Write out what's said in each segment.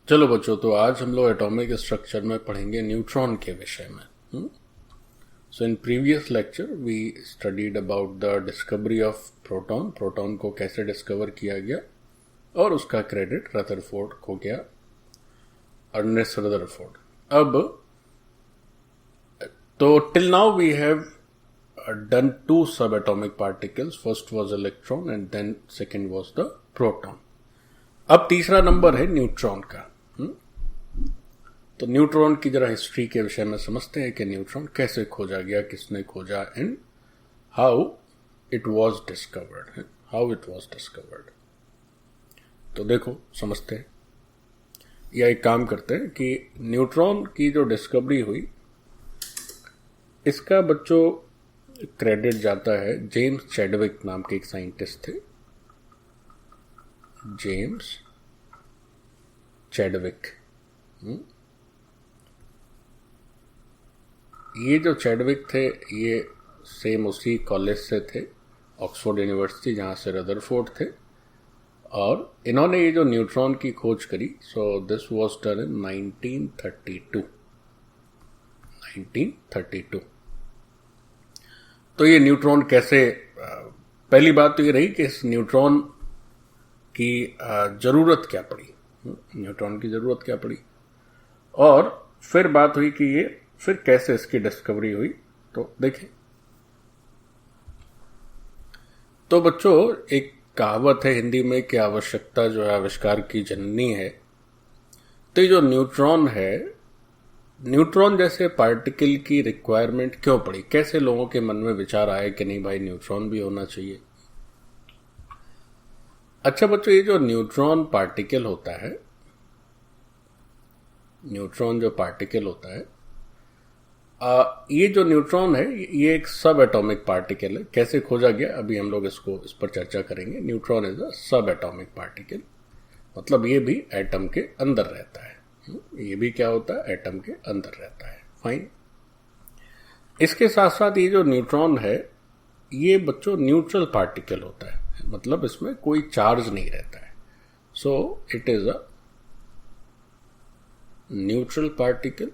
चलो बच्चों, तो आज हम लोग एटॉमिक स्ट्रक्चर में पढ़ेंगे न्यूट्रॉन के विषय में। So in previous lecture we studied about the discovery of proton. Proton को कैसे डिस्कवर किया गया और उसका क्रेडिट रदरफोर्ड को गया, अर्नेस्ट रदरफोर्ड। अब तो till now we have done two subatomic particles. First was electron and then second was the proton. अब तीसरा नंबर है न्यूट्रॉन का। तो न्यूट्रॉन की जरा हिस्ट्री के विषय में समझते हैं कि न्यूट्रॉन कैसे खोजा गया, किसने खोजा, and how it was discovered. तो देखो समझते हैं, या एक काम करते हैं कि न्यूट्रॉन की जो डिस्कवरी हुई इसका बच्चों क्रेडिट जाता है जेम्स चैडविक नाम के एक साइंटिस्ट थे। James Chadwick. ये जो चैडविक थे ये सेम उसी कॉलेज से थे, ऑक्सफोर्ड यूनिवर्सिटी, जहां से रदरफोर्ड थे। और इन्होंने ये जो न्यूट्रॉन की खोज करी, सो दिस वाज डन इन 1932। तो ये न्यूट्रॉन कैसे, पहली बात तो ये रही कि इस न्यूट्रॉन की जरूरत क्या पड़ी, और फिर बात हुई कि ये फिर कैसे इसकी डिस्कवरी हुई। तो देखें, तो बच्चों एक कहावत है हिंदी में कि आवश्यकता जो है आविष्कार की जननी है। तो ये जो न्यूट्रॉन है, न्यूट्रॉन जैसे पार्टिकल की रिक्वायरमेंट क्यों पड़ी, कैसे लोगों के मन में विचार आया कि नहीं भाई न्यूट्रॉन भी होना चाहिए। अच्छा बच्चों, ये जो न्यूट्रॉन पार्टिकल होता है, ये जो न्यूट्रॉन है ये एक सब एटॉमिक पार्टिकल है। कैसे खोजा गया अभी हम लोग इस पर चर्चा करेंगे। Neutron is a subatomic particle, मतलब ये भी एटम के अंदर रहता है। ये भी क्या होता है, एटम के अंदर रहता है। फाइन। इसके साथ साथ ये जो न्यूट्रॉन है ये बच्चों न्यूट्रल पार्टिकल होता है, मतलब इसमें कोई चार्ज नहीं रहता है। So it is a neutral particle,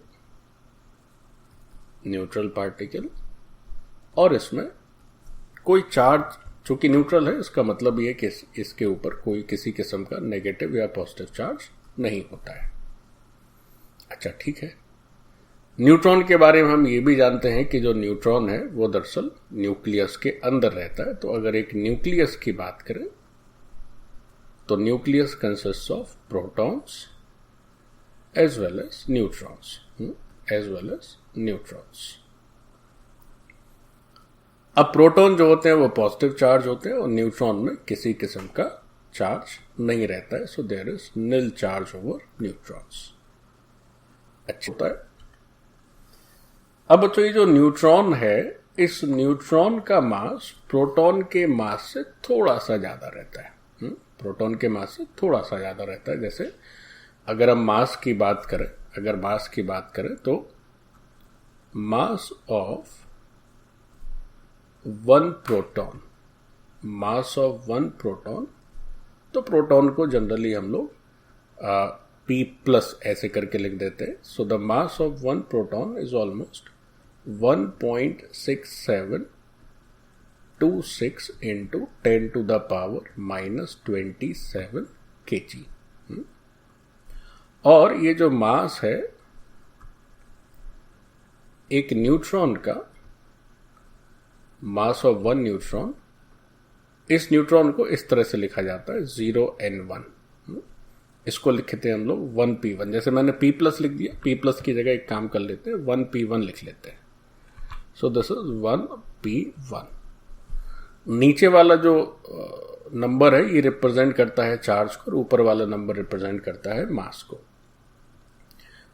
और इसमें कोई चार्ज, चूंकि न्यूट्रल है इसका मतलब ये कि इसके ऊपर कोई किसी किस्म का नेगेटिव या पॉजिटिव चार्ज नहीं होता है। अच्छा ठीक है। न्यूट्रॉन के बारे में हम ये भी जानते हैं कि जो न्यूट्रॉन है वो दरअसल न्यूक्लियस के अंदर रहता है। तो अगर एक न्यूक्लियस की बात करें तो nucleus consist of protons as well as neutrons. अब प्रोटॉन जो होते हैं वो पॉजिटिव चार्ज होते हैं और न्यूट्रॉन में किसी किस्म का चार्ज नहीं रहता है। So there is nil charge over neutrons. अच्छा होता है। अब बच्चों ये जो न्यूट्रॉन है, इस न्यूट्रॉन का मास प्रोटॉन के मास से थोड़ा सा ज्यादा रहता है। जैसे अगर हम मास की बात करें तो मास ऑफ वन प्रोटॉन, तो प्रोटॉन को जनरली हम लोग P प्लस ऐसे करके लिख देते हैं। So the mass of one proton is almost 1.6726 into 10 to the power -27 kg। और ये जो मास है एक न्यूट्रॉन का, मास ऑफ वन न्यूट्रॉन, इस न्यूट्रॉन को इस तरह से लिखा जाता है 0n1। इसको लिखते हैं हम लोग 1p1। जैसे मैंने p प्लस लिख दिया, p प्लस की जगह एक काम कर लेते हैं 1p1 लिख लेते हैं। So this is 1p1। नीचे वाला जो नंबर है ये रिप्रेजेंट करता है चार्ज को और ऊपर वाला नंबर रिप्रेजेंट करता है मास को।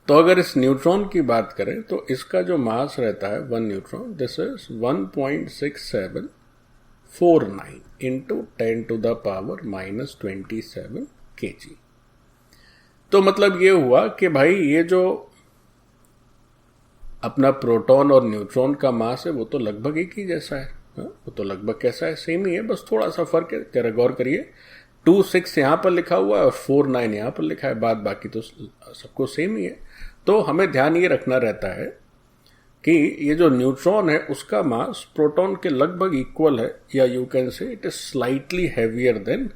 तो अगर इस न्यूट्रॉन की बात करें तो इसका जो मास रहता है one neutron, this is 1.6749 into 10 to the power -27 kg। तो मतलब ये हुआ कि भाई ये जो अपना प्रोटॉन और न्यूट्रॉन का मास है वो तो लगभग एक ही जैसा है। वो तो लगभग कैसा है, सेम ही है, बस थोड़ा सा फर्क है। जरा गौर करिए 2 6 यहाँ पर लिखा हुआ है और 4 9 यहाँ पर लिखा है, बाद बाकी तो सबको सेम ही है। तो हमें ध्यान ये रखना रहता है कि ये जो न्यूट्रॉन है उसका मास प्रोटॉन के लगभग इक्वल है, या you can say it is slightly heavier than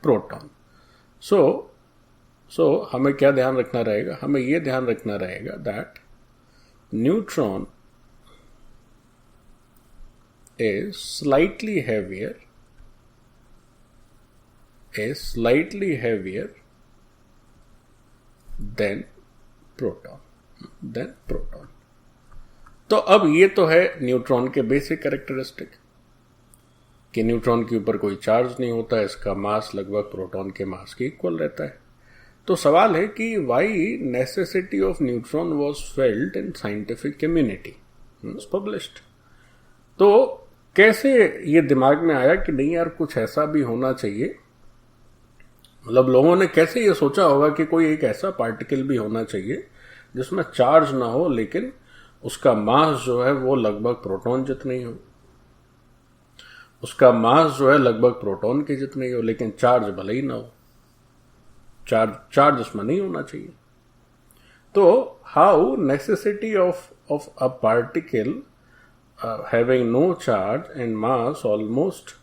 proton. So हमें क्या ध्यान रखना रहेगा, हमें ये ध्यान रखना रहेगा that neutron is slightly heavier than proton। तो अब ये तो है न्यूट्रॉन के बेसिक कैरेक्टरिस्टिक कि न्यूट्रॉन के ऊपर कोई चार्ज नहीं होता, इसका मास लगभग प्रोटॉन के मास के इक्वल रहता है। तो सवाल है कि why necessity of neutron was felt in scientific community published. तो कैसे ये दिमाग में आया कि नहीं यार कुछ ऐसा भी होना चाहिए, मतलब लोगों ने कैसे ये सोचा होगा कि कोई एक ऐसा पार्टिकल भी होना चाहिए जिसमें चार्ज ना हो लेकिन उसका मास जो है वो लगभग प्रोटॉन जितना ही हो, उसका मास जो है लगभग प्रोटॉन के जितना ही हो, लेकिन चार्ज भले ही ना हो, चार्ज उसमें नहीं होना चाहिए। तो how necessity of a particle having no charge and mass almost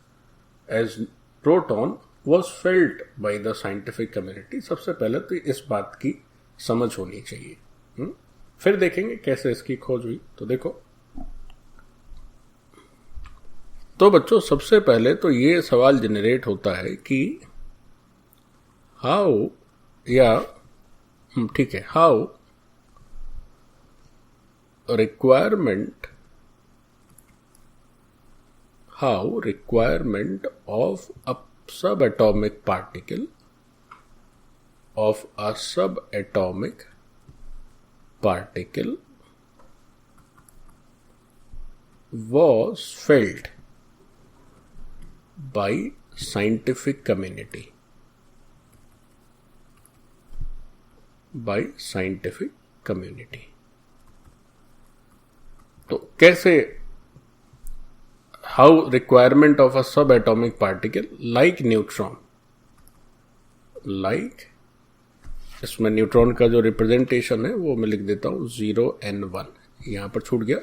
as proton was felt by the scientific community। सबसे पहले तो इस बात की समझ होनी चाहिए। फिर देखेंगे कैसे इसकी खोज हुई। तो देखो, तो बच्चों सबसे पहले तो ये सवाल जनरेट होता है कि how requirement of a subatomic particle was felt by scientific community तो कैसे, how requirement of a subatomic particle like neutron, इसमें न्यूट्रॉन का जो रिप्रेजेंटेशन है वो मैं लिख देता हूं 0 and 1, यहां पर छूट गया।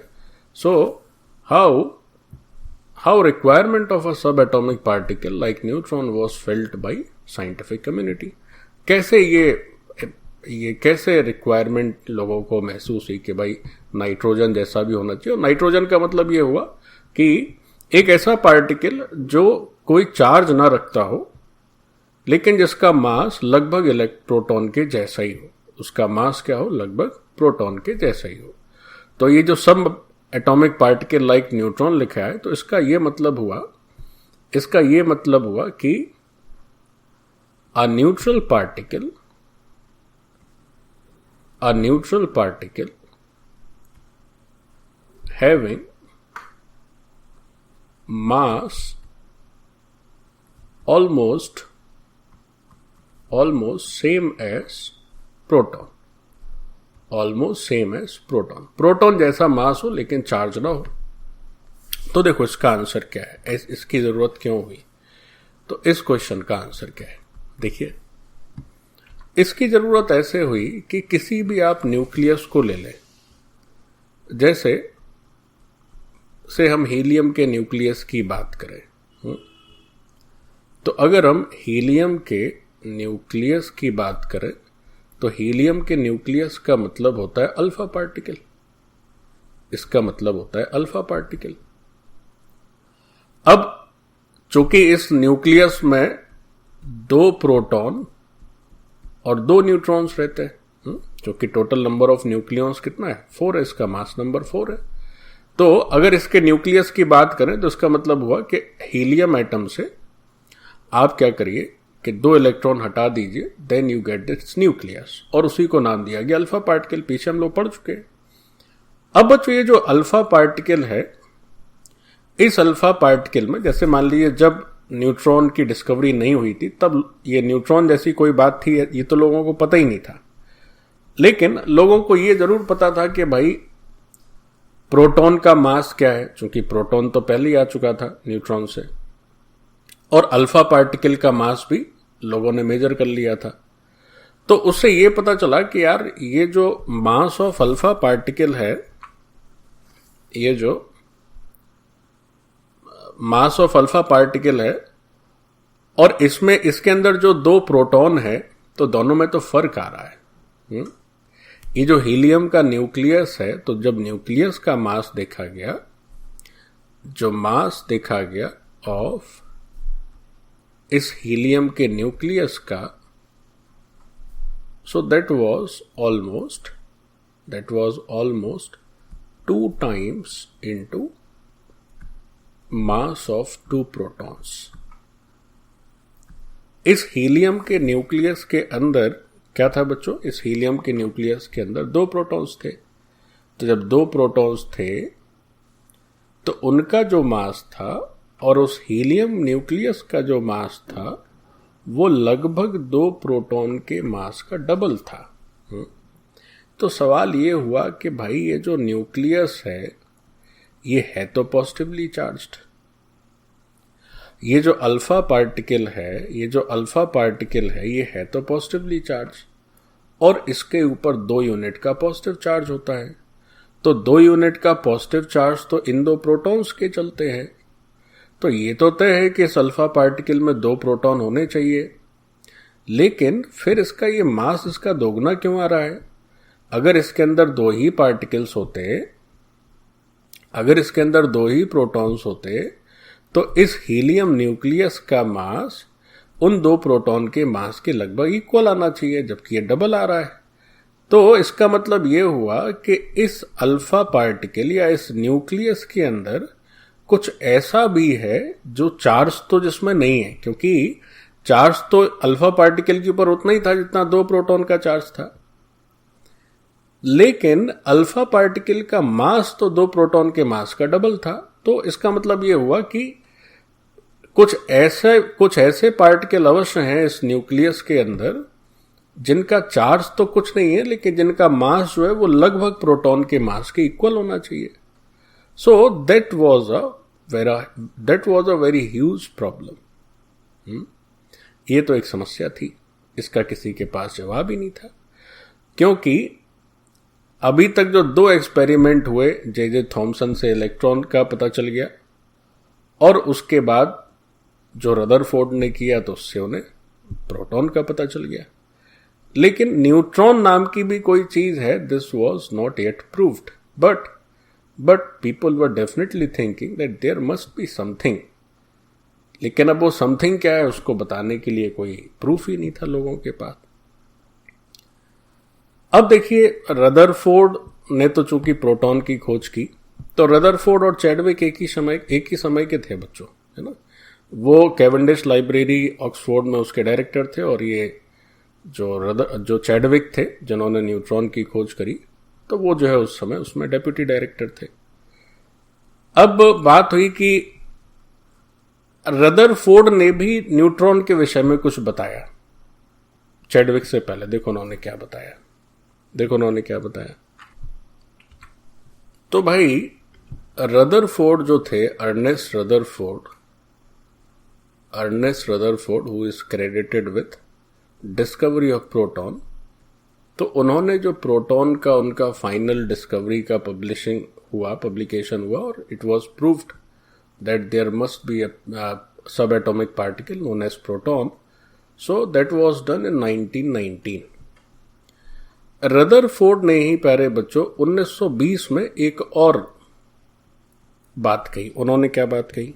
सो how requirement of a subatomic particle like neutron was felt by scientific community। कैसे ये कैसे रिक्वायरमेंट लोगों को महसूस हुई कि भाई नाइट्रोजन जैसा भी होना चाहिए। और नाइट्रोजन का मतलब ये हुआ कि एक ऐसा पार्टिकल जो कोई चार्ज ना रखता हो लेकिन जिसका मास लगभग प्रोटॉन के जैसा ही हो, उसका मास क्या हो, लगभग प्रोटॉन के जैसा ही हो। तो ये जो सब एटॉमिक पार्टिकल लाइक न्यूट्रॉन लिखा है, तो इसका ये मतलब हुआ कि a neutral particle having mass almost same as proton, proton जैसा मास हो लेकिन चार्ज ना हो। तो देखो इसका आंसर क्या है, इसकी जरूरत क्यों हुई। तो इस क्वेश्चन का आंसर क्या है, देखिए इसकी जरूरत ऐसे हुई कि किसी भी आप न्यूक्लियस को ले लें, जैसे से हम हीलियम के न्यूक्लियस की बात करें, तो अगर हम हीलियम के न्यूक्लियस की बात करें तो हीलियम के न्यूक्लियस का मतलब होता है अल्फा पार्टिकल, इसका मतलब होता है अल्फा पार्टिकल। अब चूंकि इस न्यूक्लियस में 2 प्रोटॉन और 2 न्यूट्रॉन्स रहते हैं, क्योंकि टोटल नंबर ऑफ न्यूक्लियॉन्स कितना है, 4 है, इसका मास नंबर 4 है। तो अगर इसके न्यूक्लियस की बात करें तो इसका मतलब हुआ कि हीलियम एटम से आप क्या करिए कि 2 इलेक्ट्रॉन हटा दीजिए, then you get this nucleus, और उसी को नाम दिया गया अल्फा पार्टिकल। पीछे हम लोग पढ़ चुके हैं। अब बच्चों ये जो अल्फा पार्टिकल है, इस अल्फा पार्टिकल में जैसे मान लीजिए जब न्यूट्रॉन की डिस्कवरी नहीं हुई थी तब ये न्यूट्रॉन जैसी कोई बात थी ये तो लोगों को पता ही नहीं था, लेकिन लोगों को ये जरूर पता था कि भाई प्रोटॉन का मास क्या है, क्योंकि प्रोटॉन तो पहले ही आ चुका था न्यूट्रॉन से, और अल्फा पार्टिकल का मास भी लोगों ने मेजर कर लिया था। तो उससे ये पता चला कि यार ये जो मास ऑफ अल्फा पार्टिकल है, ये जो मास ऑफ अल्फा पार्टिकल है और इसमें इसके अंदर जो दो प्रोटॉन है, तो दोनों में तो फर्क आ रहा है। ये जो हीलियम का न्यूक्लियस है, तो जब न्यूक्लियस का मास देखा गया, जो मास देखा गया ऑफ इस हीलियम के न्यूक्लियस का, सो that was almost 2 times into mass of 2 protons. इस हीलियम के न्यूक्लियस के अंदर क्या था बच्चों? इस हीलियम के न्यूक्लियस के अंदर 2 प्रोटॉन्स थे। तो जब 2 प्रोटॉन्स थे तो उनका जो मास था और उस हीलियम न्यूक्लियस का जो मास था वो लगभग 2 प्रोटॉन के मास का डबल था। तो सवाल ये हुआ कि भाई ये जो न्यूक्लियस है ये है तो पॉजिटिवली चार्ज्ड, ये जो अल्फा पार्टिकल है ये है तो पॉजिटिवली चार्ज, और इसके ऊपर 2 यूनिट का पॉजिटिव चार्ज होता है। तो 2 यूनिट का पॉजिटिव चार्ज तो इन 2 प्रोटॉन्स के चलते हैं। तो ये तो तय है कि इस अल्फा पार्टिकल में 2 प्रोटॉन होने चाहिए, लेकिन फिर इसका ये मास इसका दोगुना क्यों आ रहा है? अगर इसके अंदर 2 ही पार्टिकल्स होते, अगर इसके अंदर 2 ही प्रोटॉन्स होते, तो इस हीलियम न्यूक्लियस का मास उन 2 प्रोटॉन के मास के लगभग इक्वल आना चाहिए, जबकि ये डबल आ रहा है। तो इसका मतलब ये हुआ कि इस अल्फा पार्टिकल या इस न्यूक्लियस के अंदर कुछ ऐसा भी है जो चार्ज तो जिसमें नहीं है, क्योंकि चार्ज तो अल्फा पार्टिकल के ऊपर उतना ही था जितना 2 प्रोटॉन का चार्ज था, लेकिन अल्फा पार्टिकल का मास तो 2 प्रोटॉन के मास का डबल था। तो इसका मतलब यह हुआ कि कुछ ऐसे पार्टिकल अवश्य हैं इस न्यूक्लियस के अंदर जिनका चार्ज तो कुछ नहीं है, लेकिन जिनका मास जो है वो लगभग प्रोटॉन के मास के इक्वल होना चाहिए। सो that was a very huge problem. ये तो एक समस्या थी, इसका किसी के पास जवाब ही नहीं था, क्योंकि अभी तक जो 2 एक्सपेरिमेंट हुए, जे थॉमसन से इलेक्ट्रॉन का पता चल गया, और उसके बाद जो रदरफोर्ड ने किया तो उससे उन्हें प्रोटॉन का पता चल गया। लेकिन न्यूट्रॉन नाम की भी कोई चीज है, this was not yet proved, but people were definitely thinking that there must be something. लेकिन अब वो समथिंग क्या है उसको बताने के लिए कोई प्रूफ ही नहीं था लोगों के पास। अब देखिए, रदरफोर्ड ने तो चूंकि प्रोटॉन की खोज की, तो रदरफोर्ड और चैडविक एक ही समय के थे बच्चों, है ना। वो कैवेंडिश लाइब्रेरी ऑक्सफोर्ड में उसके डायरेक्टर थे, और ये जो चैडविक थे जिन्होंने न्यूट्रॉन की खोज करी, तो वो जो है उस समय उसमें डेप्यूटी डायरेक्टर थे। अब बात हुई कि रदरफोर्ड ने भी न्यूट्रॉन के विषय में कुछ बताया चैडविक से पहले। देखो उन्होंने क्या बताया। तो भाई रदरफोर्ड जो थे, Ernest Rutherford who is credited with discovery of proton, तो उन्होंने जो प्रोटॉन का उनका फाइनल डिस्कवरी का पब्लिकेशन हुआ, और it was proved that there must be a subatomic particle known as proton. So that was done in 1919। Rutherford ने ही प्यारे बच्चों 1920 में एक और बात कही। उन्होंने क्या बात कही?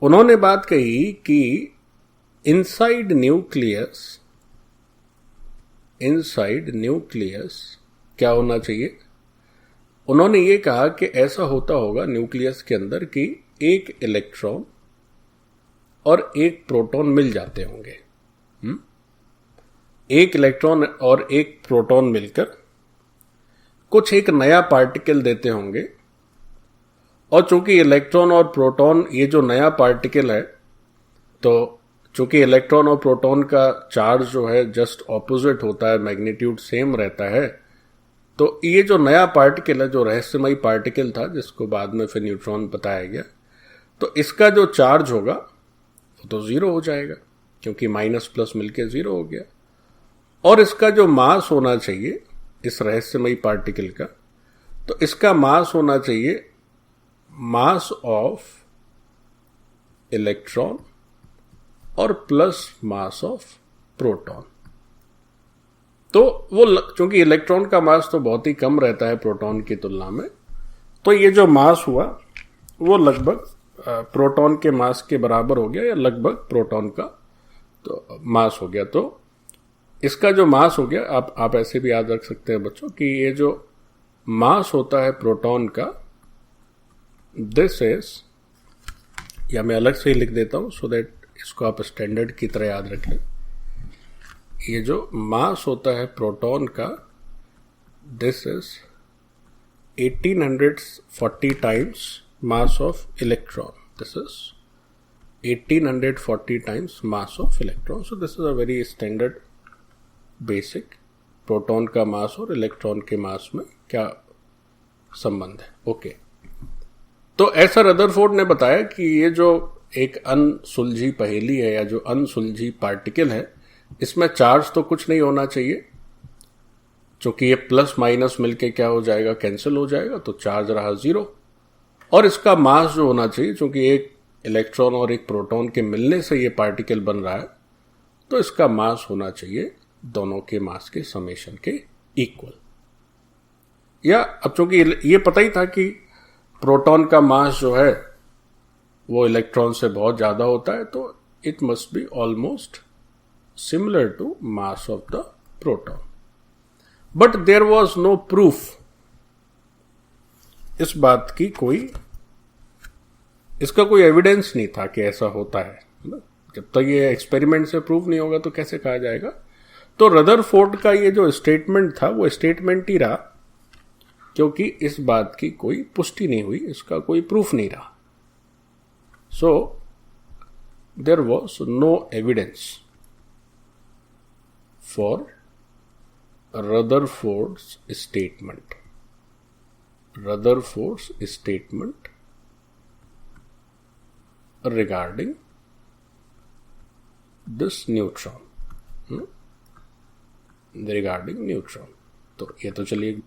उन्होंने बात कही कि इनसाइड न्यूक्लियस क्या होना चाहिए। उन्होंने ये कहा कि ऐसा होता होगा न्यूक्लियस के अंदर कि एक इलेक्ट्रॉन और एक प्रोटॉन मिल जाते होंगे। एक इलेक्ट्रॉन और एक प्रोटॉन मिलकर कुछ एक नया पार्टिकल देते होंगे, और चूंकि इलेक्ट्रॉन और प्रोटॉन ये जो नया पार्टिकल है, तो चूंकि इलेक्ट्रॉन और प्रोटॉन का चार्ज जो है जस्ट ऑपोजिट होता है, मैग्नीट्यूड सेम रहता है, तो ये जो नया पार्टिकल है, जो रहस्यमयी पार्टिकल था जिसको बाद में फिर न्यूट्रॉन बताया गया, तो इसका जो चार्ज होगा वो तो 0 हो जाएगा, क्योंकि माइनस प्लस मिलके 0 हो गया। और इसका जो मास होना चाहिए इस रहस्यमयी पार्टिकल का, तो इसका मास होना चाहिए मास ऑफ इलेक्ट्रॉन और प्लस मास ऑफ प्रोटॉन। तो वो चूंकि इलेक्ट्रॉन का मास तो बहुत ही कम रहता है प्रोटॉन की तुलना में, तो ये जो मास हुआ वो लगभग प्रोटॉन के मास के बराबर हो गया, या लगभग प्रोटॉन का तो मास हो गया। तो इसका जो मास हो गया, आप ऐसे भी याद रख सकते हैं बच्चों कि ये जो मास होता है प्रोटॉन का, दिस इज, या मैं अलग से ही लिख देता हूं सो दैट इसको आप स्टैंडर्ड की तरह याद रखें। ये जो मास होता है प्रोटॉन का, this is 1840 times mass of electron. This is 1840 times mass of electron. So this is a very standard basic, proton का मास और इलेक्ट्रॉन के मास में क्या संबंध है। ओके, तो ऐसा रदरफोर्ड ने बताया कि ये जो एक अनसुलझी पहेली है, या जो अनसुलझी पार्टिकल है, इसमें चार्ज तो कुछ नहीं होना चाहिए, क्योंकि ये प्लस माइनस मिलके क्या हो जाएगा, कैंसिल हो जाएगा, तो चार्ज रहा 0। और इसका मास जो होना चाहिए, क्योंकि एक इलेक्ट्रॉन और एक प्रोटॉन के मिलने से ये पार्टिकल बन रहा है, तो इसका मास होना चाहिए दोनों के मास के समेशन के इक्वल। या अब चूंकि ये पता ही था कि प्रोटॉन का मास जो है वो इलेक्ट्रॉन से बहुत ज्यादा होता है, तो it must be almost similar to mass of the proton. But there was no proof, इस बात की इसका कोई एविडेंस नहीं था कि ऐसा होता है। जब तक ये एक्सपेरिमेंट से प्रूव नहीं होगा तो कैसे कहा जाएगा। तो रदरफोर्ड का ये जो स्टेटमेंट था वो स्टेटमेंट ही रहा, क्योंकि इस बात की कोई पुष्टि नहीं हुई, इसका कोई प्रूफ नहीं रहा। So there was no evidence for Rutherford's statement. Rutherford's statement regarding this neutron, regarding neutron। तो ये तो चलिए,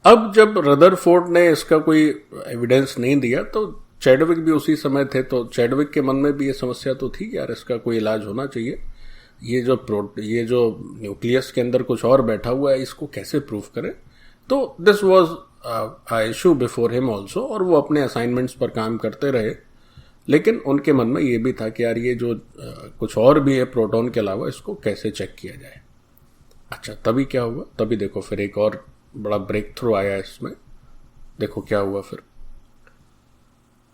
अब जब रदरफोर्ड ने इसका कोई एविडेंस नहीं दिया तो चैडविक भी उसी समय थे, तो चैडविक के मन में भी ये समस्या तो थी यार इसका कोई इलाज होना चाहिए। ये जो न्यूक्लियस के अंदर कुछ और बैठा हुआ है, इसको कैसे प्रूफ करें। तो this was issue before him also, और वो अपने असाइनमेंट्स पर काम करते रहे। लेकिन उनके मन में ये भी था कि यार ये जो कुछ और भी है प्रोटॉन के अलावा, इसको कैसे चेक किया जाए। अच्छा, तभी क्या हुआ, तभी देखो फिर एक और बड़ा ब्रेक थ्रू आया इसमें। देखो क्या हुआ फिर।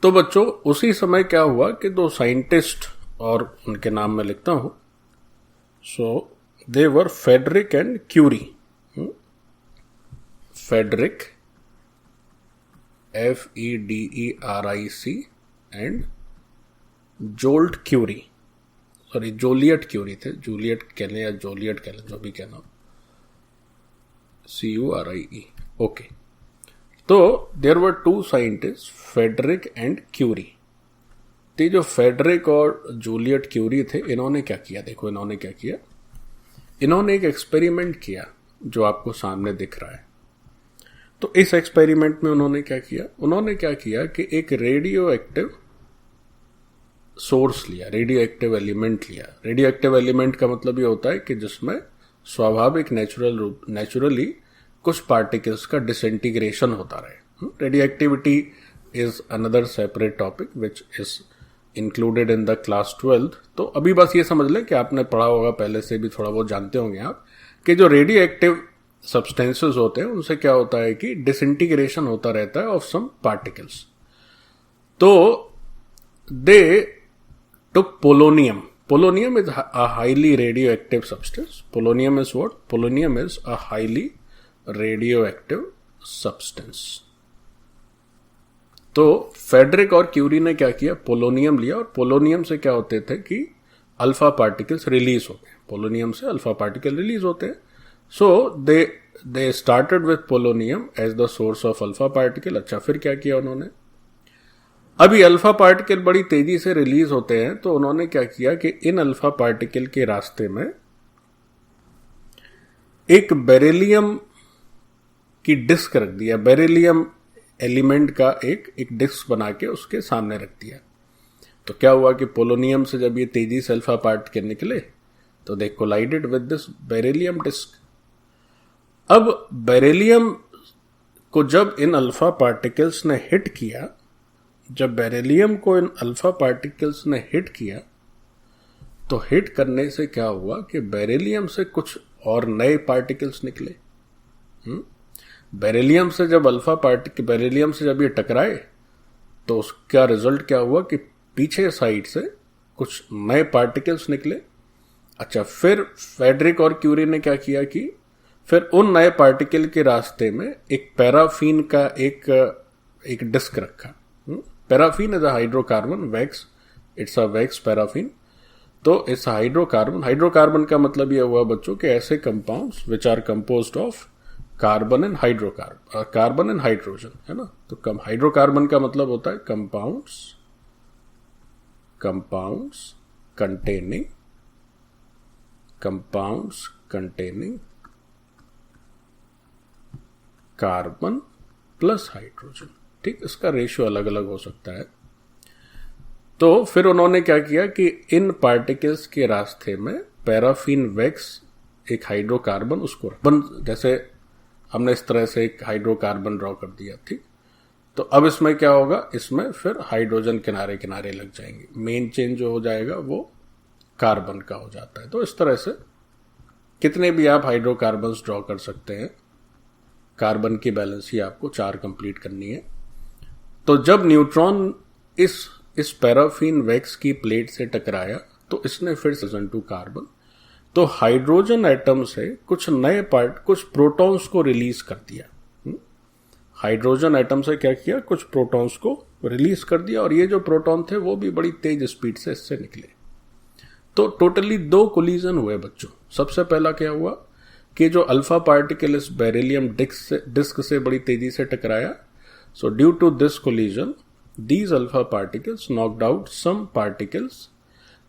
तो बच्चों उसी समय क्या हुआ कि दो साइंटिस्ट, और उनके नाम मैं लिखता हूं, so they were Frederic and Curie. Frederic FEDERIC and Jolt Curie, sorry Joliot Curie थे, जूलियट कह लें या जोलियट कह लें, जो भी कहना, CURIE। ओके, तो there were two scientist, Frederic and Curie. तो जो फेडरिक और जूलियट क्यूरी थे, इन्होंने क्या किया, देखो इन्होंने क्या किया। इन्होंने एक एक्सपेरिमेंट किया जो आपको सामने दिख रहा है। तो इस एक्सपेरिमेंट में उन्होंने क्या किया कि एक रेडियो एक्टिव सोर्स लिया, रेडियो एक्टिव एलिमेंट लिया। रेडियो एक्टिव एलिमेंट का मतलब ये होता है कि जिसमें स्वाभाविक नेचुरली कुछ पार्टिकल्स का डिसइंटीग्रेशन होता रहे। Radio activity is another separate topic which is included in the class 12th। तो अभी बस ये समझ लें कि आपने पढ़ा होगा, पहले से भी थोड़ा बहुत जानते होंगे आप, कि जो रेडियो एक्टिव सब्सटेंसेस होते हैं उनसे क्या होता है कि डिसइंटीग्रेशन होता रहता है ऑफ सम पार्टिकल्स। तो they took polonium. Polonium is a highly radioactive substance. Polonium is what? Polonium is a highly radioactive substance. तो फेडरिक और क्यूरी ने क्या किया, पोलोनियम लिया, और पोलोनियम से क्या होते थे कि अल्फा पार्टिकल्स रिलीज होते हैं। पोलोनियम से अल्फा पार्टिकल रिलीज होते हैं। So they started with polonium as the source of alpha particle। अच्छा, फिर क्या किया उन्होंने, अभी अल्फा पार्टिकल बड़ी तेजी से रिलीज होते हैं, तो उन्होंने क्या किया कि इन अल्फा पार्टिकल के रास्ते में एक बेरिलियम की डिस्क रख दिया, बेरिलियम एलिमेंट का एक डिस्क बना के उसके सामने रख दिया। तो क्या हुआ कि पोलोनियम से जब ये तेजी से अल्फा पार्टिकल निकले तो they collided with this beryllium disc. अब बेरिलियम को जब इन अल्फा पार्टिकल्स ने हिट किया, जब बेरिलियम को इन अल्फा पार्टिकल्स ने हिट किया, तो हिट करने से क्या हुआ कि बेरिलियम से कुछ और नए पार्टिकल्स निकले। बेरिलियम से जब बेरिलियम से जब ये टकराए तो उसका रिजल्ट क्या हुआ कि पीछे साइड से कुछ नए पार्टिकल्स निकले। अच्छा, फिर फेडरिक और क्यूरी ने क्या किया कि फिर उन नए पार्टिकल के रास्ते में एक पैराफीन का एक डिस्क रखा। Paraffin is a hydrocarbon, wax, it's a wax paraffin. तो इस हाइड्रोकार्बन का मतलब यह हुआ बच्चों कि ऐसे compounds which are composed of carbon and carbon and hydrogen, है ना। तो हाइड्रोकार्बन का मतलब होता है compounds containing carbon plus hydrogen. ठीक, इसका रेशियो अलग अलग हो सकता है। तो फिर उन्होंने क्या किया कि इन पार्टिकल्स के रास्ते में पैराफीन वैक्स एक हाइड्रोकार्बन, उसको जैसे हमने इस तरह से एक हाइड्रोकार्बन ड्रॉ कर दिया। ठीक, तो अब इसमें क्या होगा, इसमें फिर हाइड्रोजन किनारे किनारे लग जाएंगे, मेन चेन जो हो जाएगा वो कार्बन का हो जाता है। तो इस तरह से कितने भी आप हाइड्रोकार्बन्स ड्रॉ कर सकते हैं। कार्बन की ही आपको 4 कंप्लीट करनी है। तो जब न्यूट्रॉन इस पैराफीन वैक्स की प्लेट से टकराया तो इसने फिर सीजन 2 कार्बन, तो हाइड्रोजन एटम से कुछ प्रोटॉन्स को रिलीज कर दिया। हाइड्रोजन एटम से क्या किया, कुछ प्रोटॉन्स को रिलीज कर दिया, और ये जो प्रोटॉन थे वो भी बड़ी तेज स्पीड से इससे निकले। तो टोटली 2 कोलिजन हुए बच्चों। सबसे पहला क्या हुआ कि जो अल्फा पार्टिकल इस बेरिलियम डिस्क से बड़ी तेजी से टकराया, so due to this collision these alpha particles knocked out some particles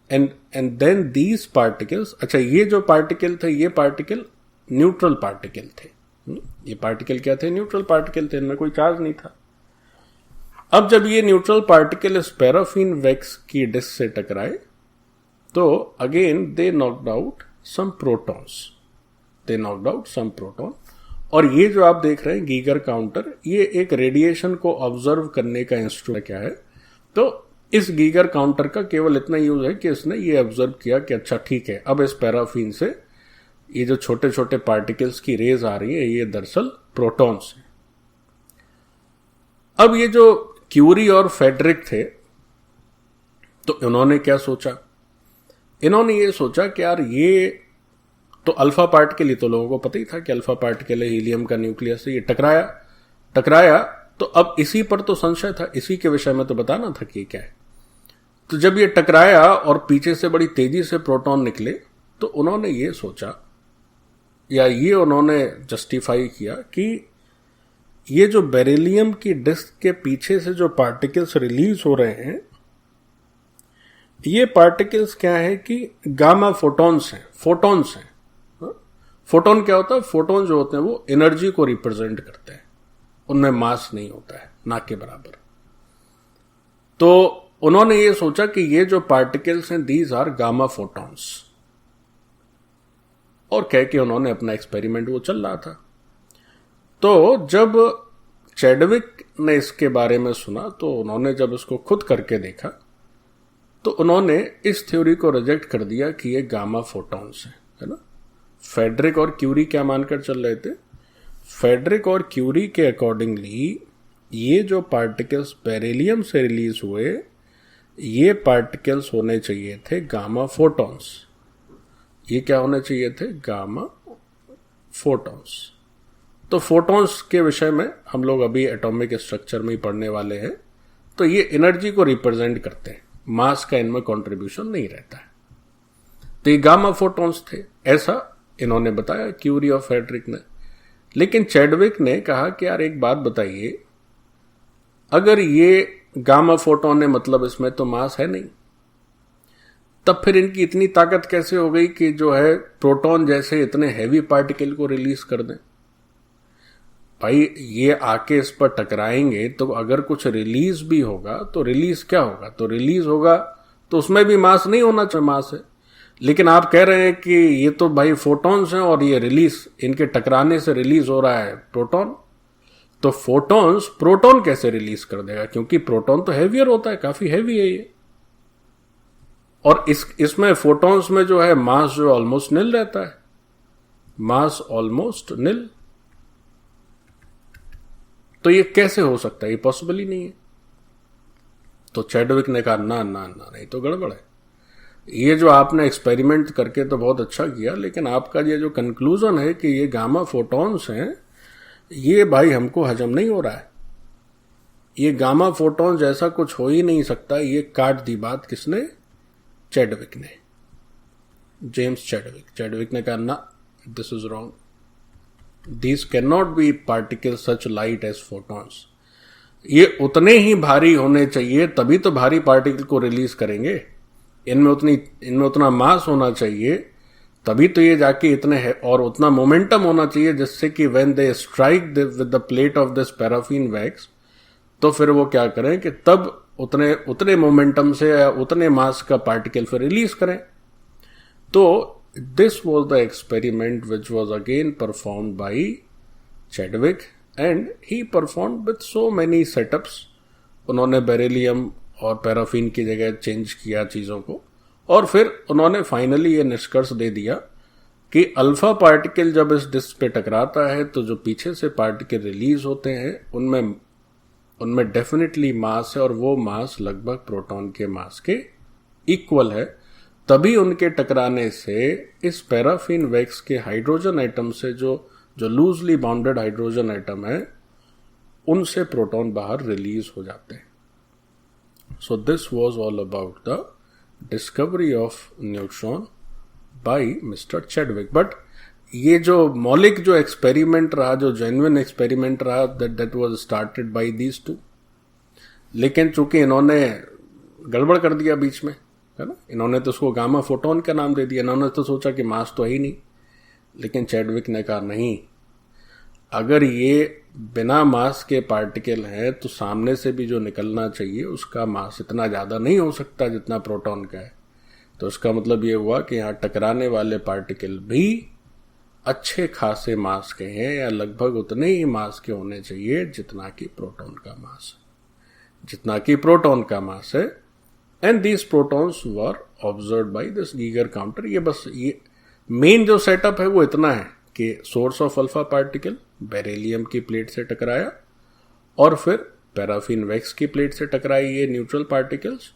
and then these particles, अच्छा ये जो पार्टिकल थे, ये पार्टिकल न्यूट्रल पार्टिकल थे। ये पार्टिकल क्या थे, न्यूट्रल पार्टिकल थे, इनमें कोई चार्ज नहीं था। अब जब ये न्यूट्रल पार्टिकल इस पैराफीन वैक्स की डिस्क से टकराए तो again they knocked out some proton. और ये जो आप देख रहे हैं गीगर काउंटर, ये एक रेडिएशन को ऑब्जर्व करने का इंस्ट्रूमेंट क्या है। तो इस गीगर काउंटर का केवल इतना यूज है कि इसने ये ऑब्जर्व किया कि अच्छा ठीक है, अब इस पैराफीन से ये जो छोटे छोटे पार्टिकल्स की रेज आ रही है ये दरअसल प्रोटॉन्स हैं। अब ये जो क्यूरी और फेडरिक थे, तो इन्होंने क्या सोचा, इन्होंने ये सोचा कि यार ये तो अल्फा पार्टिकल, ही तो लोगों को पता ही था कि अल्फा पार्टिकल है, हीलियम का न्यूक्लियस है, ये टकराया तो अब इसी पर तो संशय था, इसी के विषय में तो बताना था कि क्या है। तो जब ये टकराया और पीछे से बड़ी तेजी से प्रोटॉन निकले, तो उन्होंने ये सोचा या ये उन्होंने जस्टिफाई किया कि ये जो बेरिलियम की डिस्क के पीछे से जो पार्टिकल्स रिलीज हो रहे हैं, ये पार्टिकल्स क्या है कि गामा फोटॉन्स हैं। फोटोन क्या होता है, फोटोन जो होते हैं वो एनर्जी को रिप्रेजेंट करते हैं, उनमें मास नहीं होता है, ना के बराबर। तो उन्होंने ये सोचा कि ये जो पार्टिकल्स हैं दीज आर गामा फोटॉन्स, और कह के उन्होंने अपना एक्सपेरिमेंट वो चल रहा था। तो जब चैडविक ने इसके बारे में सुना तो उन्होंने जब इसको खुद करके देखा तो उन्होंने इस थ्योरी को रिजेक्ट कर दिया कि ये गामा फोटॉन्स है ना। फेडरिक और क्यूरी क्या मानकर चल रहे थे, फेडरिक और क्यूरी के अकॉर्डिंगली ये जो पार्टिकल्स बेरिलियम से रिलीज हुए, ये पार्टिकल्स होने चाहिए थे गामा फोटॉन्स। ये क्या होने चाहिए थे, गामा फोटॉन्स। तो फोटॉन्स के विषय में हम लोग अभी एटॉमिक स्ट्रक्चर में ही पढ़ने वाले हैं। तो ये एनर्जी को रिप्रेजेंट करते हैं, मास का इनमें कंट्रीब्यूशन नहीं रहता है। तो ये गामा फोटॉन्स थे, ऐसा इन्होंने बताया क्यूरी और फेडरिक ने। लेकिन चैडविक ने कहा कि यार एक बात बताइए, अगर ये गामा फोटोन है, मतलब इसमें तो मास है नहीं। तब फिर इनकी इतनी ताकत कैसे हो गई कि जो है प्रोटॉन जैसे इतने हैवी पार्टिकल को रिलीज कर दें? भाई ये आके इस पर टकराएंगे तो अगर कुछ रिलीज भी होगा तो रिलीज क्या होगा? तो रिलीज होगा तो उसमें भी मास नहीं होना चाहिए, मास है। लेकिन आप कह रहे हैं कि ये तो भाई फोटॉन्स हैं और ये रिलीज, इनके टकराने से रिलीज हो रहा है प्रोटॉन। तो फोटॉन्स प्रोटॉन कैसे रिलीज कर देगा? क्योंकि प्रोटॉन तो हैवियर होता है, काफी हैवी है ये। और इसमें फोटॉन्स में जो है मास जो ऑलमोस्ट निल रहता है, मास ऑलमोस्ट निल। तो ये कैसे हो सकता है? ये पॉसिबल ही नहीं है। तो चैडविक ने कहा ना ना ना, नहीं तो गड़बड़ है। ये जो आपने एक्सपेरिमेंट करके तो बहुत अच्छा किया, लेकिन आपका ये जो कंक्लूजन है कि ये गामा फोटॉन्स हैं, ये भाई हमको हजम नहीं हो रहा है। ये गामा फोटॉन जैसा कुछ हो ही नहीं सकता। ये काट दी बात किसने? चैडविक ने, जेम्स चैडविक। चैडविक ने कहा ना, this is wrong, these can not be particle such light as photons. ये उतने ही भारी होने चाहिए तभी तो भारी पार्टिकल को रिलीज करेंगे। इनमें उतना मास होना चाहिए तभी तो ये जाके इतने है, और उतना मोमेंटम होना चाहिए जिससे कि when they strike with the plate of this paraffin wax, तो फिर वो क्या करें कि तब उतने मोमेंटम से या उतने मास का पार्टिकल फिर रिलीज करें। तो this was the experiment which was again performed by Chadwick and he performed with so many setups. उन्होंने बेरिलियम और पैराफिन की जगह चेंज किया चीजों को, और फिर उन्होंने फाइनली ये निष्कर्ष दे दिया कि अल्फा पार्टिकल जब इस डिस्क पे टकराता है तो जो पीछे से पार्टिकल रिलीज होते हैं उनमें डेफिनेटली मास है, और वो मास लगभग प्रोटॉन के मास के इक्वल है। तभी उनके टकराने से इस पैराफिन वैक्स के हाइड्रोजन एटम से जो लूजली बाउंडेड हाइड्रोजन एटम है, उनसे प्रोटॉन बाहर रिलीज हो जाते हैं। So this was all about the discovery of neutron by Mr. Chadwick. But ये जो मौलिक जो एक्सपेरिमेंट रहा, जो जेन्युइन एक्सपेरिमेंट रहा, that was started by these two, लेकिन चूंकि इन्होंने गड़बड़ कर दिया बीच में, है ना, इन्होंने तो उसको गामा फोटोन का नाम दे दिया। इन्होंने तो सोचा कि मास तो है ही नहीं, लेकिन चैडविक ने कहा नहीं, अगर ये बिना मास के पार्टिकल है तो सामने से भी जो निकलना चाहिए उसका मास इतना ज्यादा नहीं हो सकता जितना प्रोटॉन का है। तो इसका मतलब ये हुआ कि यहाँ टकराने वाले पार्टिकल भी अच्छे खासे मास के हैं, या लगभग उतने ही मास के होने चाहिए जितना कि प्रोटॉन का मास है। And these protons were observed by this Geiger counter. ये बस ये मेन जो सेटअप है वो इतना है कि source of alpha particle beryllium की प्लेट से टकराया, और फिर पैराफिन वैक्स की प्लेट से टकराई ये न्यूट्रल पार्टिकल्स,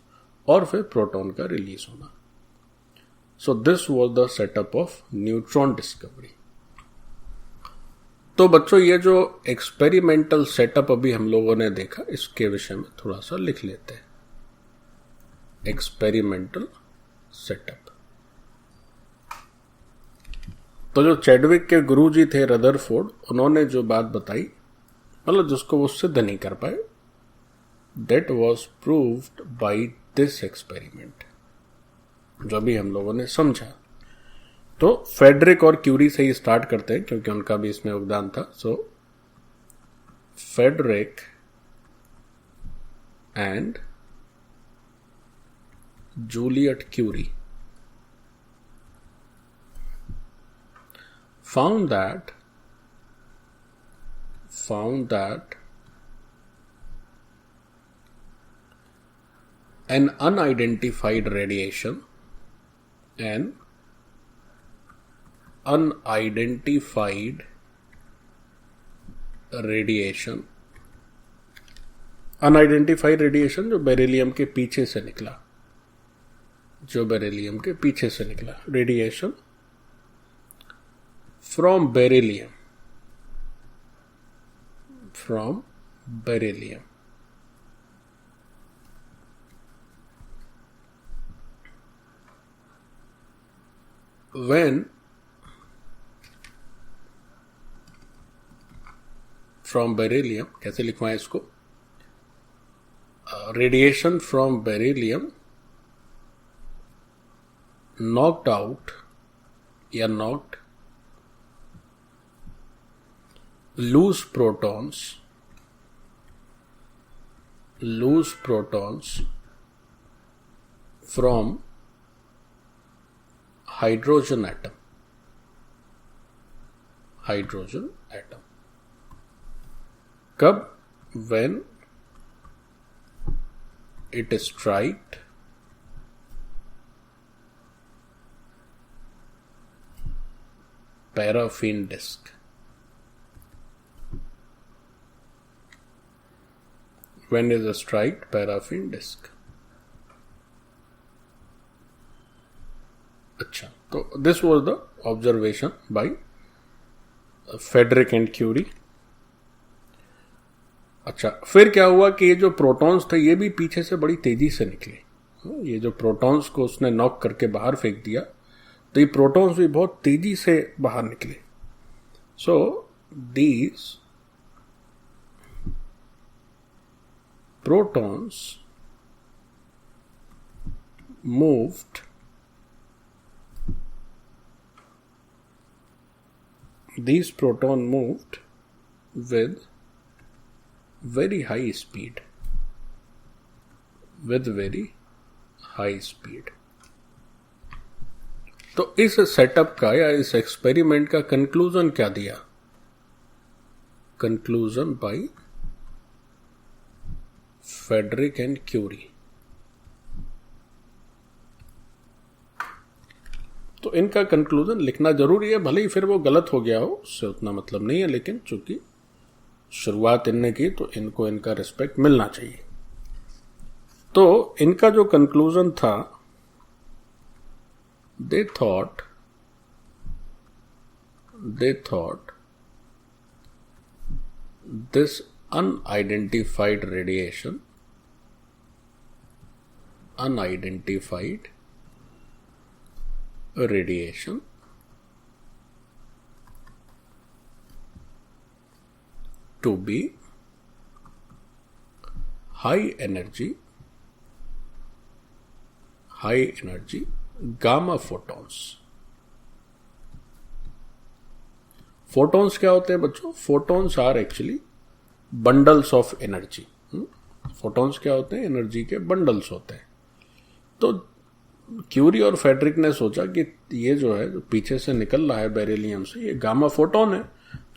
और फिर प्रोटॉन का रिलीज होना। So this was the setup of neutron discovery. तो बच्चों, ये जो एक्सपेरिमेंटल सेटअप अभी हम लोगों ने देखा, इसके विषय में थोड़ा सा लिख लेते हैं। Experimental setup. तो जो चैडविक के गुरुजी थे रदरफोर्ड, उन्होंने जो बात बताई, मतलब जिसको वो सिद्ध नहीं कर पाए, that was proved by this experiment, जो भी हम लोगों ने समझा। तो फेडरिक और क्यूरी से ही स्टार्ट करते हैं क्योंकि उनका भी इसमें योगदान था। So Frederic and Juliet Curie found that an unidentified radiation जो बेरिलियम के पीछे से निकला, radiation from beryllium when from beryllium, कैसे लिखवाएं इसको, radiation from beryllium knocked out या knocked loose protons from hydrogen atom. कब? When it striked paraffin disk. When is strike paraffin disk? अच्छा, तो this was the observation by Frederick and Curie. अच्छा, फिर क्या हुआ कि ये जो प्रोटॉन्स थे ये भी पीछे से बड़ी तेजी से निकले। ये जो प्रोटॉन्स को उसने नॉक करके बाहर फेंक दिया तो ये प्रोटॉन्स भी बहुत तेजी से बाहर निकले। So these protons moved with very high speed. तो इस सेटअप का या इस एक्सपेरिमेंट का कंक्लूजन क्या दिया? Conclusion by Frederic and Curie. तो इनका कंक्लूजन लिखना जरूरी है, भले ही फिर वो गलत हो गया हो, उससे उतना मतलब नहीं है, लेकिन चूंकि शुरुआत इनने की तो इनको इनका रिस्पेक्ट मिलना चाहिए। तो इनका जो कंक्लूजन था, they thought this unidentified radiation to be high energy gamma photons। Photons क्या होते हैं बच्चों? Photons are actually bundles of energy. Photons क्या होते हैं? एनर्जी के बंडल्स होते हैं। तो क्यूरी और फेडरिक ने सोचा कि ये जो है, जो पीछे से निकल रहा है बेरिलियम से, ये गामा फोटोन है।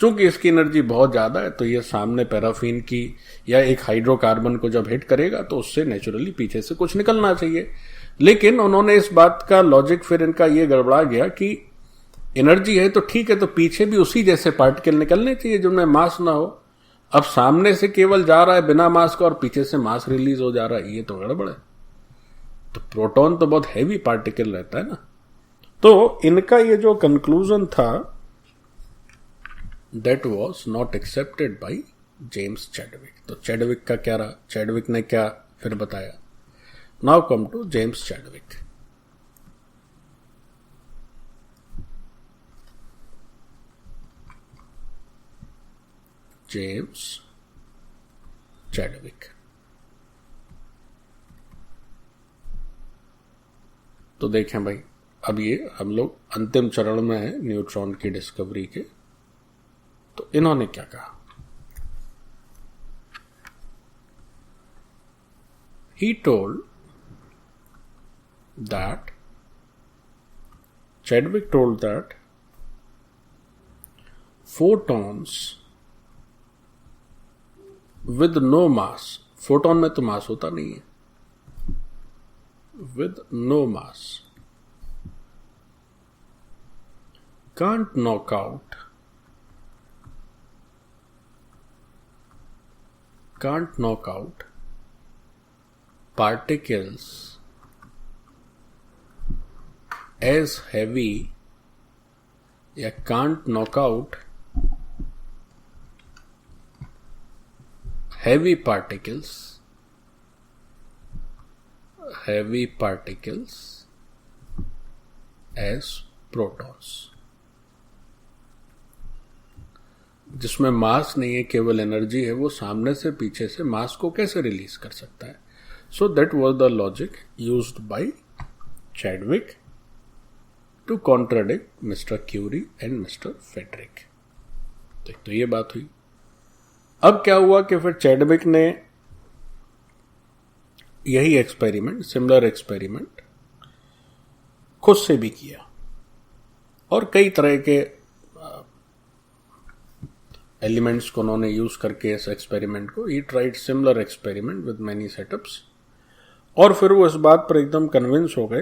चूंकि इसकी एनर्जी बहुत ज्यादा है तो ये सामने पैराफिन की या एक हाइड्रोकार्बन को जब हिट करेगा तो उससे नेचुरली पीछे से कुछ निकलना चाहिए। लेकिन उन्होंने इस बात का लॉजिक फिर इनका ये गड़बड़ा गया कि एनर्जी है तो ठीक है, तो पीछे भी उसी जैसे पार्टिकल निकलने चाहिए जिनमें मास ना हो। अब सामने से केवल जा रहा है बिना मास का और पीछे से मास रिलीज हो जा रहा है, ये तो गड़बड़ है। तो प्रोटॉन तो बहुत हैवी पार्टिकल रहता है ना। तो इनका ये जो कंक्लूजन था, that was not accepted by James Chadwick. तो चैडविक का क्या रहा? चैडविक ने क्या फिर बताया? Now come to James Chadwick. James Chadwick. तो देखें भाई, अब ये हम लोग अंतिम चरण में है न्यूट्रॉन की डिस्कवरी के। तो इन्होंने क्या कहा? He told that Chadwick told that photons with no mass, photon में तो मास होता नहीं है, with no mass can't knock out particles as heavy या can't knock out heavy particles as protons। जिसमें मास नहीं है, केवल एनर्जी है, वो सामने से पीछे से मास को कैसे रिलीज कर सकता है? So that was the logic used by Chadwick to contradict Mr. Curie and Mr. Frederick. तो ये बात हुई. अब क्या हुआ कि फिर चैडविक ने यही एक्सपेरिमेंट, सिमिलर एक्सपेरिमेंट खुद से भी किया और कई तरह के एलिमेंट्स को उन्होंने यूज करके इस एक्सपेरिमेंट को, he tried similar experiment with many setups. और फिर वो इस बात पर एकदम कन्विंस हो गए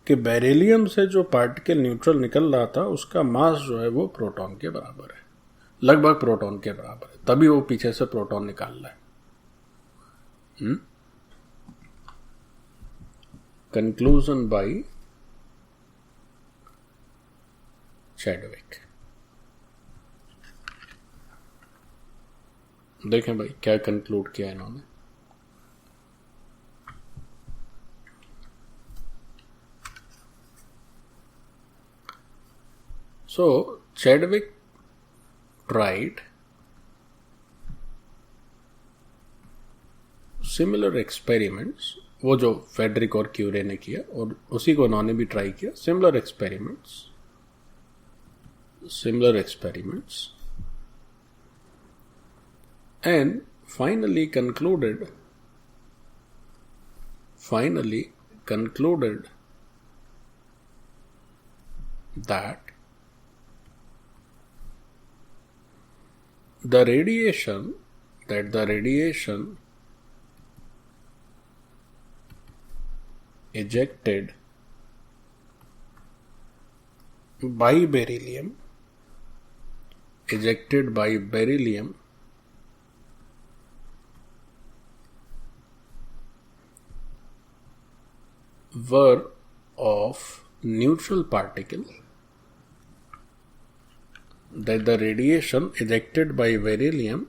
कि बेरिलियम से जो पार्टिकल न्यूट्रल निकल रहा था उसका मास जो है वो प्रोटॉन के बराबर है, लगभग प्रोटॉन के बराबर है. तभी वो पीछे से प्रोटॉन निकाल रहा है. Conclusion by Chadwick. देखें भाई क्या कंक्लूड किया इन्होंने. So Chadwick tried similar experiments, वो जो फेडरिक और क्यूरे ने किया और उसी को उन्होंने भी ट्राई किया. similar experiments and finally concluded that the radiation ejected by beryllium were of neutral particle, that the radiation ejected by beryllium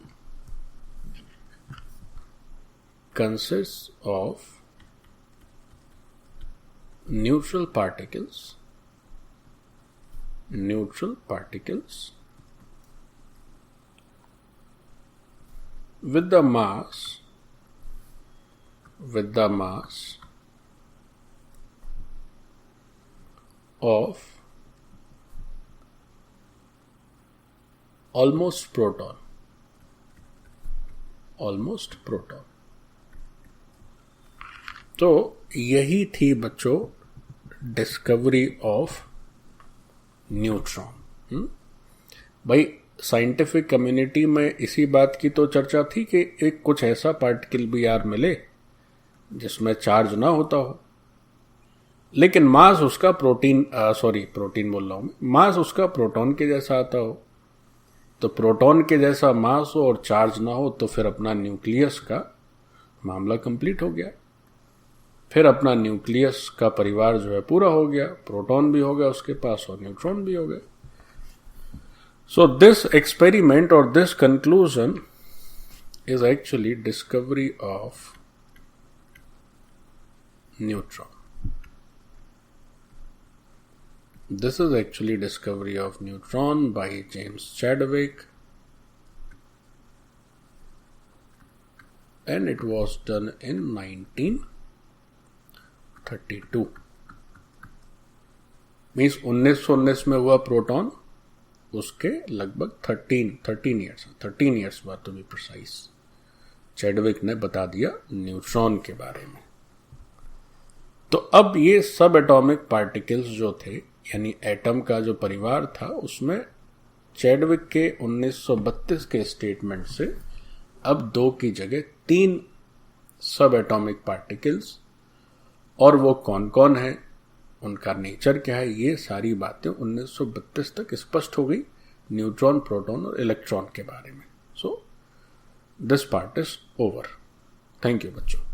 consists of neutral particles with the mass of almost proton. तो यही थी बच्चों discovery of neutron. भाई scientific community में इसी बात की तो चर्चा थी कि एक कुछ ऐसा पार्टिकल भी यार मिले जिसमें चार्ज ना होता हो, लेकिन मास उसका प्रोटीन बोल रहा हूं, मास उसका प्रोटॉन के जैसा आता हो. तो प्रोटॉन के जैसा मास हो और चार्ज ना हो तो फिर अपना न्यूक्लियस का मामला कंप्लीट हो गया. फिर अपना न्यूक्लियस का परिवार जो है पूरा हो गया, प्रोटॉन भी हो गया उसके पास और न्यूट्रॉन भी हो गए. सो दिस एक्सपेरिमेंट और this conclusion is actually discovery of neutron. This is actually discovery of neutron by James Chadwick, and it was done in 1932. Means 1919 में हुआ प्रोटॉन, उसके लगभग 13 इयर्स बाद to be precise चैडविक ने बता दिया neutron के बारे में. तो अब ये सब एटॉमिक पार्टिकल्स जो थे, यानी एटम का जो परिवार था, उसमें चैडविक के 1932 के स्टेटमेंट से अब 2 की जगह 3 सब एटॉमिक पार्टिकल्स, और वो कौन कौन है, उनका नेचर क्या है, ये सारी बातें 1932 तक स्पष्ट हो गई न्यूट्रॉन, प्रोटॉन और इलेक्ट्रॉन के बारे में. So this part is over. Thank you बच्चों.